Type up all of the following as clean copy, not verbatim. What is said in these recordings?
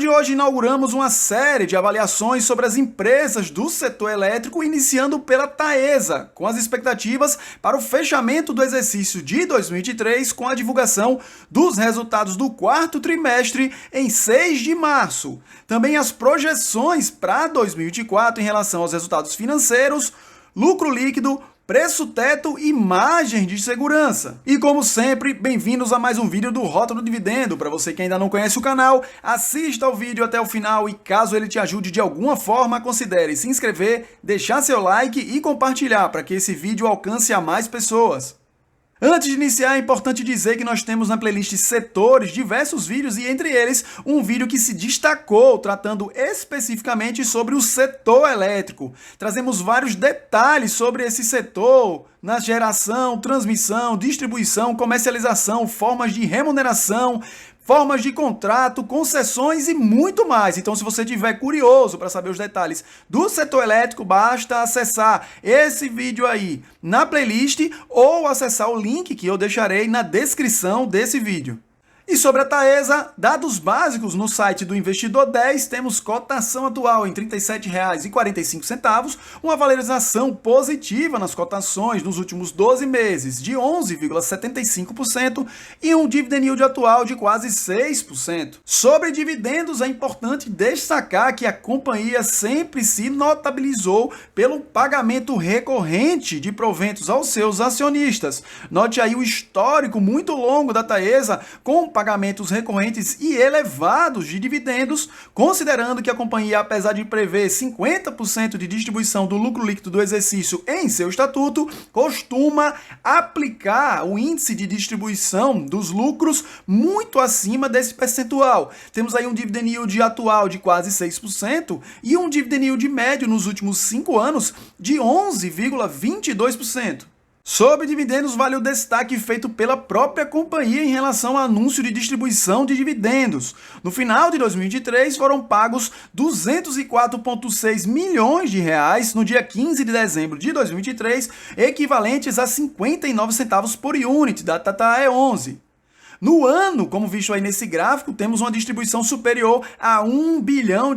vídeo de hoje inauguramos uma série de avaliações sobre as empresas do setor elétrico, iniciando pela Taesa, com as expectativas para o fechamento do exercício de 2023 com a divulgação dos resultados do quarto trimestre em 6 de março. Também as projeções para 2024 em relação aos resultados financeiros, lucro líquido, preço teto e margem de segurança. E como sempre, bem-vindos a mais um vídeo do Rota do Dividendo. Para você que ainda não conhece o canal, assista ao vídeo até o final e caso ele te ajude de alguma forma, considere se inscrever, deixar seu like e compartilhar para que esse vídeo alcance a mais pessoas. Antes de iniciar, é importante dizer que nós temos na playlist Setores diversos vídeos e entre eles um vídeo que se destacou tratando especificamente sobre o setor elétrico. Trazemos vários detalhes sobre esse setor na geração, transmissão, distribuição, comercialização, formas de remuneração, formas de contrato, concessões e muito mais. Então, se você estiver curioso para saber os detalhes do setor elétrico, basta acessar esse vídeo aí na playlist ou acessar o link que eu deixarei na descrição desse vídeo. E sobre a Taesa, dados básicos no site do Investidor 10, temos cotação atual em R$ 37,45, uma valorização positiva nas cotações nos últimos 12 meses de 11,75% e um dividend yield atual de quase 6%. Sobre dividendos, é importante destacar que a companhia sempre se notabilizou pelo pagamento recorrente de proventos aos seus acionistas. Note aí o histórico muito longo da Taesa com pagamentos recorrentes e elevados de dividendos, considerando que a companhia, apesar de prever 50% de distribuição do lucro líquido do exercício em seu estatuto, costuma aplicar o índice de distribuição dos lucros muito acima desse percentual. Temos aí um dividend yield atual de quase 6% e um dividend yield médio nos últimos 5 anos de 11,22%. Sobre dividendos, vale o destaque feito pela própria companhia em relação ao anúncio de distribuição de dividendos. No final de 2023, foram pagos R$ 204,6 milhões no dia 15 de dezembro de 2023, equivalentes a 59 centavos por unit da TAE11. No ano, como visto aí nesse gráfico, temos uma distribuição superior a R$ 1 bilhão,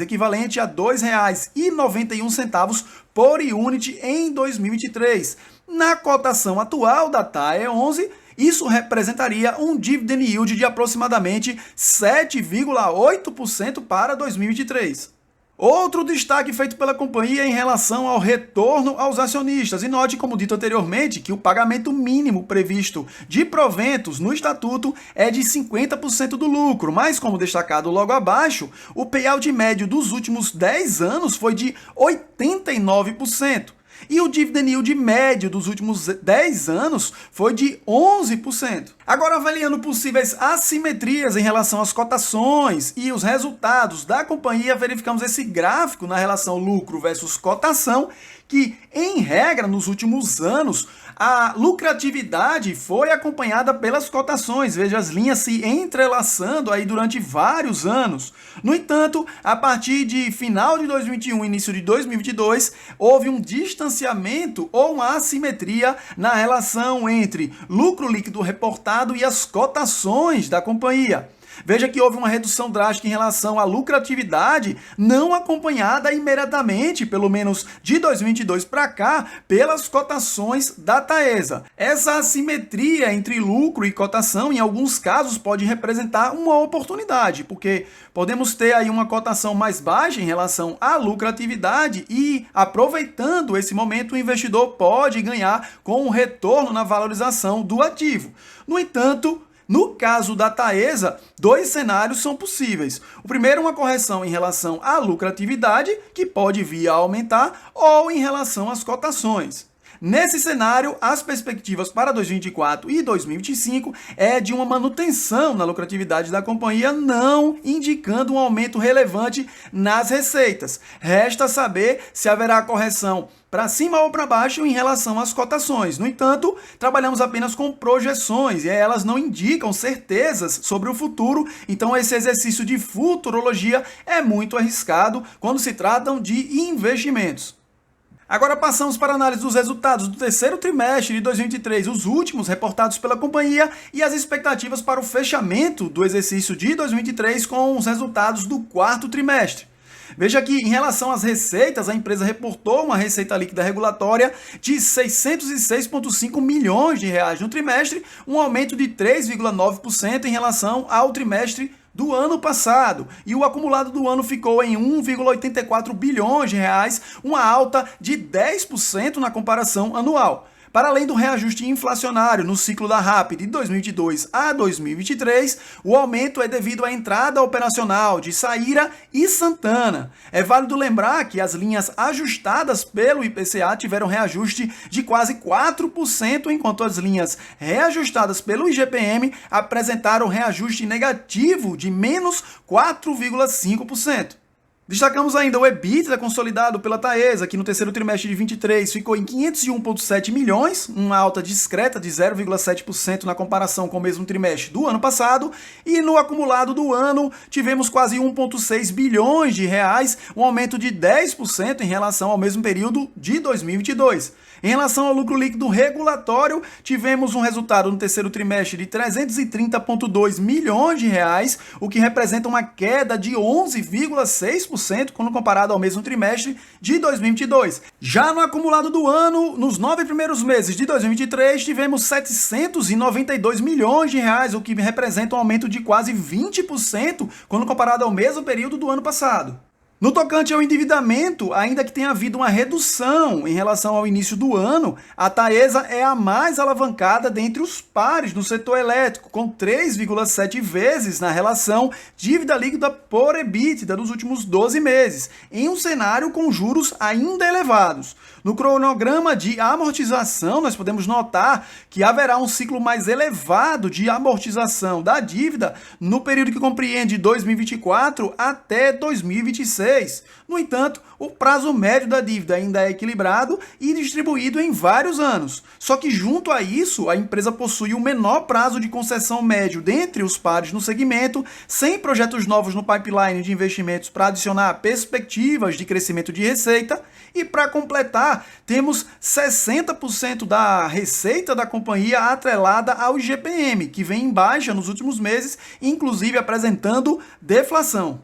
equivalente a R$ 2,91 por unit em 2023. Na cotação atual da TAE11, isso representaria um dividend yield de aproximadamente 7,8% para 2023. Outro destaque feito pela companhia em relação ao retorno aos acionistas. E note, como dito anteriormente, que o pagamento mínimo previsto de proventos no estatuto é de 50% do lucro, mas como destacado logo abaixo, o payout médio dos últimos 10 anos foi de 89%. E o dividend yield médio dos últimos 10 anos foi de 11%. Agora, avaliando possíveis assimetrias em relação às cotações e os resultados da companhia, verificamos esse gráfico na relação lucro versus cotação, que, em regra, nos últimos anos, a lucratividade foi acompanhada pelas cotações, veja as linhas se entrelaçando aí durante vários anos. No entanto, a partir de final de 2021 e início de 2022, houve um distanciamento ou uma assimetria na relação entre lucro líquido reportado e as cotações da companhia. Veja que houve uma redução drástica em relação à lucratividade, não acompanhada imediatamente, pelo menos de 2022 para cá, pelas cotações da Taesa. Essa assimetria entre lucro e cotação, em alguns casos, pode representar uma oportunidade, porque podemos ter aí uma cotação mais baixa em relação à lucratividade e, aproveitando esse momento, o investidor pode ganhar com um retorno na valorização do ativo. No entanto, no caso da Taesa, dois cenários são possíveis. O primeiro, uma correção em relação à lucratividade, que pode vir a aumentar, ou em relação às cotações. Nesse cenário, as perspectivas para 2024 e 2025 é de uma manutenção na lucratividade da companhia, não indicando um aumento relevante nas receitas. Resta saber se haverá correção para cima ou para baixo em relação às cotações. No entanto, trabalhamos apenas com projeções e elas não indicam certezas sobre o futuro, então esse exercício de futurologia é muito arriscado quando se tratam de investimentos. Agora passamos para a análise dos resultados do terceiro trimestre de 2023, os últimos reportados pela companhia e as expectativas para o fechamento do exercício de 2023 com os resultados do quarto trimestre. Veja que, em relação às receitas, a empresa reportou uma receita líquida regulatória de R$ 606,5 milhões no trimestre, um aumento de 3,9% em relação ao trimestre do ano passado, e o acumulado do ano ficou em 1,84 bilhões de reais, uma alta de 10% na comparação anual. Para além do reajuste inflacionário no ciclo da RAP de 2022 a 2023, o aumento é devido à entrada operacional de Saíra e Santana. É válido lembrar que as linhas ajustadas pelo IPCA tiveram reajuste de quase 4%, enquanto as linhas reajustadas pelo IGPM apresentaram reajuste negativo de menos 4,5%. Destacamos ainda o EBITDA consolidado pela Taesa, que no terceiro trimestre de 2023 ficou em 501,7 milhões, uma alta discreta de 0,7% na comparação com o mesmo trimestre do ano passado, e no acumulado do ano tivemos quase 1,6 bilhões de reais, um aumento de 10% em relação ao mesmo período de 2022. Em relação ao lucro líquido regulatório, tivemos um resultado no terceiro trimestre de 330,2 milhões de reais, o que representa uma queda de 11,6% quando comparado ao mesmo trimestre de 2022. Já no acumulado do ano, nos 9 primeiros meses de 2023, tivemos 792 milhões de reais, o que representa um aumento de quase 20% quando comparado ao mesmo período do ano passado. No tocante ao endividamento, ainda que tenha havido uma redução em relação ao início do ano, a Taesa é a mais alavancada dentre os pares no setor elétrico, com 3,7 vezes na relação dívida líquida por EBITDA dos últimos 12 meses, em um cenário com juros ainda elevados. No cronograma de amortização, nós podemos notar que haverá um ciclo mais elevado de amortização da dívida no período que compreende 2024 até 2026. No entanto, o prazo médio da dívida ainda é equilibrado e distribuído em vários anos. Só que, junto a isso, a empresa possui o menor prazo de concessão médio dentre os pares no segmento, sem projetos novos no pipeline de investimentos para adicionar perspectivas de crescimento de receita. E, para completar, temos 60% da receita da companhia atrelada ao IGPM, que vem em baixa nos últimos meses, inclusive apresentando deflação.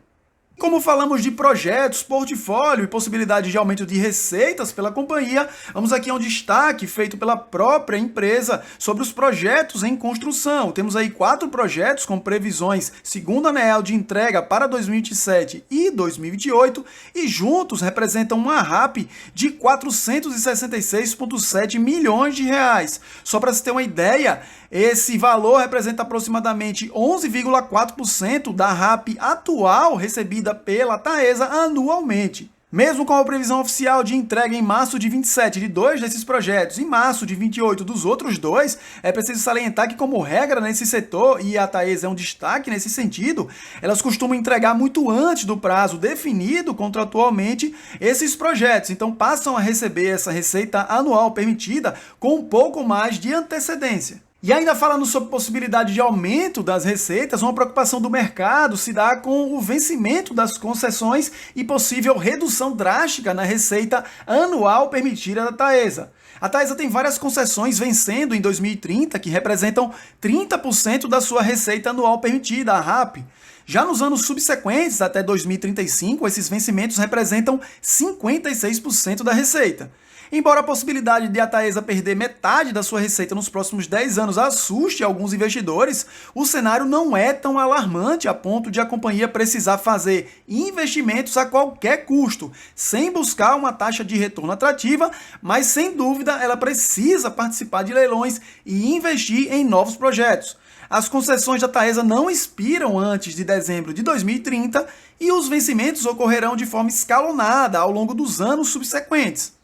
Como falamos de projetos, portfólio e possibilidade de aumento de receitas pela companhia, vamos aqui a um destaque feito pela própria empresa sobre os projetos em construção. Temos aí 4 projetos com previsões segundo a ANEEL de entrega para 2027 e 2028 e juntos representam uma RAP de 466,7 milhões de reais. Só para se ter uma ideia, esse valor representa aproximadamente 11,4% da RAP atual recebida pela Taesa anualmente. Mesmo com a previsão oficial de entrega em março de 27 de 2 desses projetos e março de 28 dos outros 2, é preciso salientar que, como regra nesse setor, e a Taesa é um destaque nesse sentido, elas costumam entregar muito antes do prazo definido contratualmente esses projetos, então passam a receber essa receita anual permitida com um pouco mais de antecedência. E ainda falando sobre possibilidade de aumento das receitas, uma preocupação do mercado se dá com o vencimento das concessões e possível redução drástica na receita anual permitida da Taesa. A Taesa tem várias concessões vencendo em 2030, que representam 30% da sua receita anual permitida, a RAP. Já nos anos subsequentes, até 2035, esses vencimentos representam 56% da receita. Embora a possibilidade de a Taesa perder metade da sua receita nos próximos 10 anos assuste alguns investidores, o cenário não é tão alarmante a ponto de a companhia precisar fazer investimentos a qualquer custo, sem buscar uma taxa de retorno atrativa, mas sem dúvida ela precisa participar de leilões e investir em novos projetos. As concessões da Taesa não expiram antes de dezembro de 2030 e os vencimentos ocorrerão de forma escalonada ao longo dos anos subsequentes.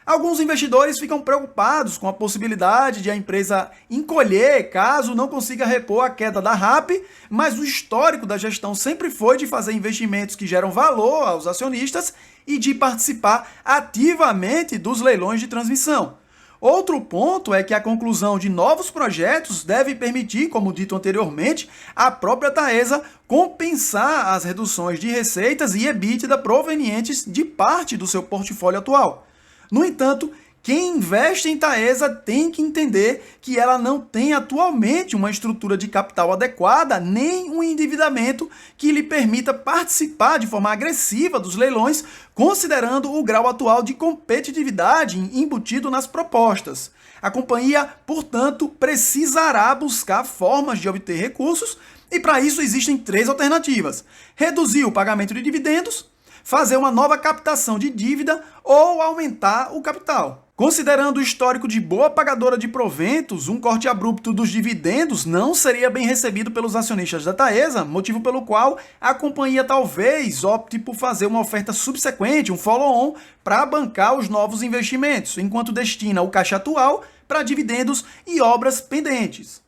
Alguns investidores ficam preocupados com a possibilidade de a empresa encolher caso não consiga repor a queda da RAP, mas o histórico da gestão sempre foi de fazer investimentos que geram valor aos acionistas e de participar ativamente dos leilões de transmissão. Outro ponto é que a conclusão de novos projetos deve permitir, como dito anteriormente, a própria Taesa compensar as reduções de receitas e EBITDA provenientes de parte do seu portfólio atual. No entanto, quem investe em Taesa tem que entender que ela não tem atualmente uma estrutura de capital adequada, nem um endividamento que lhe permita participar de forma agressiva dos leilões, considerando o grau atual de competitividade embutido nas propostas. A companhia, portanto, precisará buscar formas de obter recursos e para isso existem 3 alternativas: reduzir o pagamento de dividendos, fazer uma nova captação de dívida ou aumentar o capital. Considerando o histórico de boa pagadora de proventos, um corte abrupto dos dividendos não seria bem recebido pelos acionistas da Taesa, motivo pelo qual a companhia talvez opte por fazer uma oferta subsequente, um follow-on, para bancar os novos investimentos, enquanto destina o caixa atual para dividendos e obras pendentes.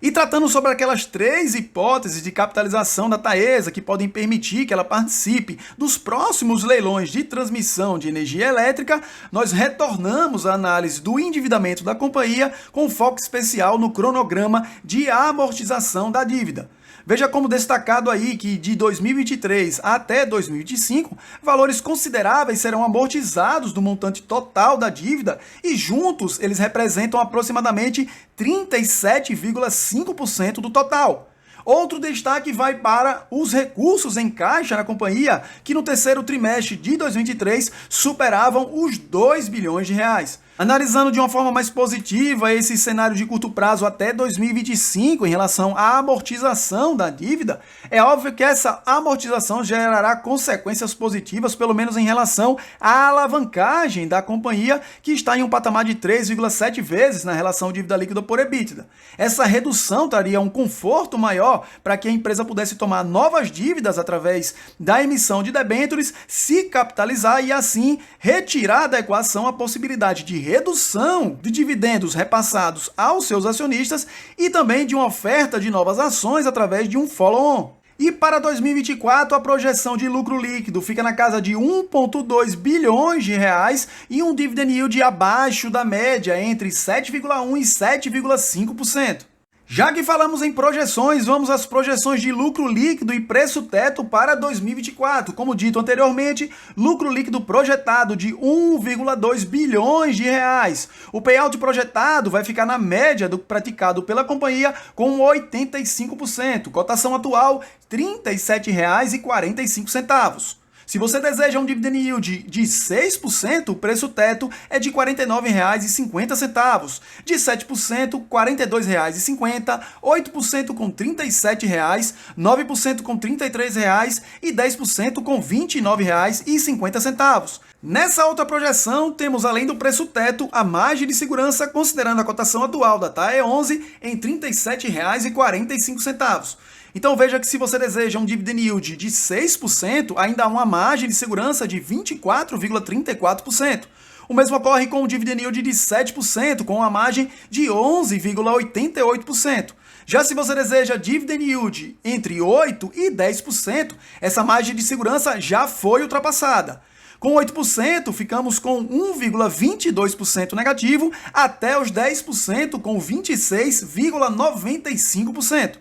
E tratando sobre aquelas 3 hipóteses de capitalização da Taesa que podem permitir que ela participe dos próximos leilões de transmissão de energia elétrica, nós retornamos à análise do endividamento da companhia com foco especial no cronograma de amortização da dívida. Veja como destacado aí que de 2023 até 2025, valores consideráveis serão amortizados do montante total da dívida e juntos eles representam aproximadamente 37,5% do total. Outro destaque vai para os recursos em caixa na companhia, que no terceiro trimestre de 2023 superavam os 2 bilhões de reais. Analisando de uma forma mais positiva esse cenário de curto prazo até 2025 em relação à amortização da dívida, é óbvio que essa amortização gerará consequências positivas, pelo menos em relação à alavancagem da companhia, que está em um patamar de 3,7 vezes na relação dívida líquida por EBITDA. Essa redução traria um conforto maior para que a empresa pudesse tomar novas dívidas através da emissão de debêntures, se capitalizar e assim retirar da equação a possibilidade de redução de dividendos repassados aos seus acionistas e também de uma oferta de novas ações através de um follow-on. E para 2024, a projeção de lucro líquido fica na casa de 1,2 bilhões de reais e um dividend yield abaixo da média, entre 7,1% e 7,5%. Já que falamos em projeções, vamos às projeções de lucro líquido e preço teto para 2024. Como dito anteriormente, lucro líquido projetado de 1,2 bilhões de reais. O payout projetado vai ficar na média do praticado pela companhia com 85%. Cotação atual, R$ 37,45. Se você deseja um dividend yield de 6%, o preço teto é de R$ 49,50. De 7%, R$ 42,50, 8% com R$ 37,00, 9% com R$ 33,00 e 10% com R$ 29,50. Nessa outra projeção, temos além do preço teto, a margem de segurança, considerando a cotação atual da TAE11 em R$ 37,45. Então veja que se você deseja um dividend yield de 6%, ainda há uma margem de segurança de 24,34%. O mesmo ocorre com o dividend yield de 7%, com uma margem de 11,88%. Já se você deseja dividend yield entre 8% e 10%, essa margem de segurança já foi ultrapassada. Com 8%, ficamos com 1,22% negativo, até os 10% com 26,95%.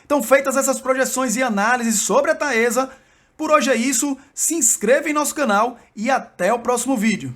Então, feitas essas projeções e análises sobre a Taesa, por hoje é isso, se inscreva em nosso canal e até o próximo vídeo.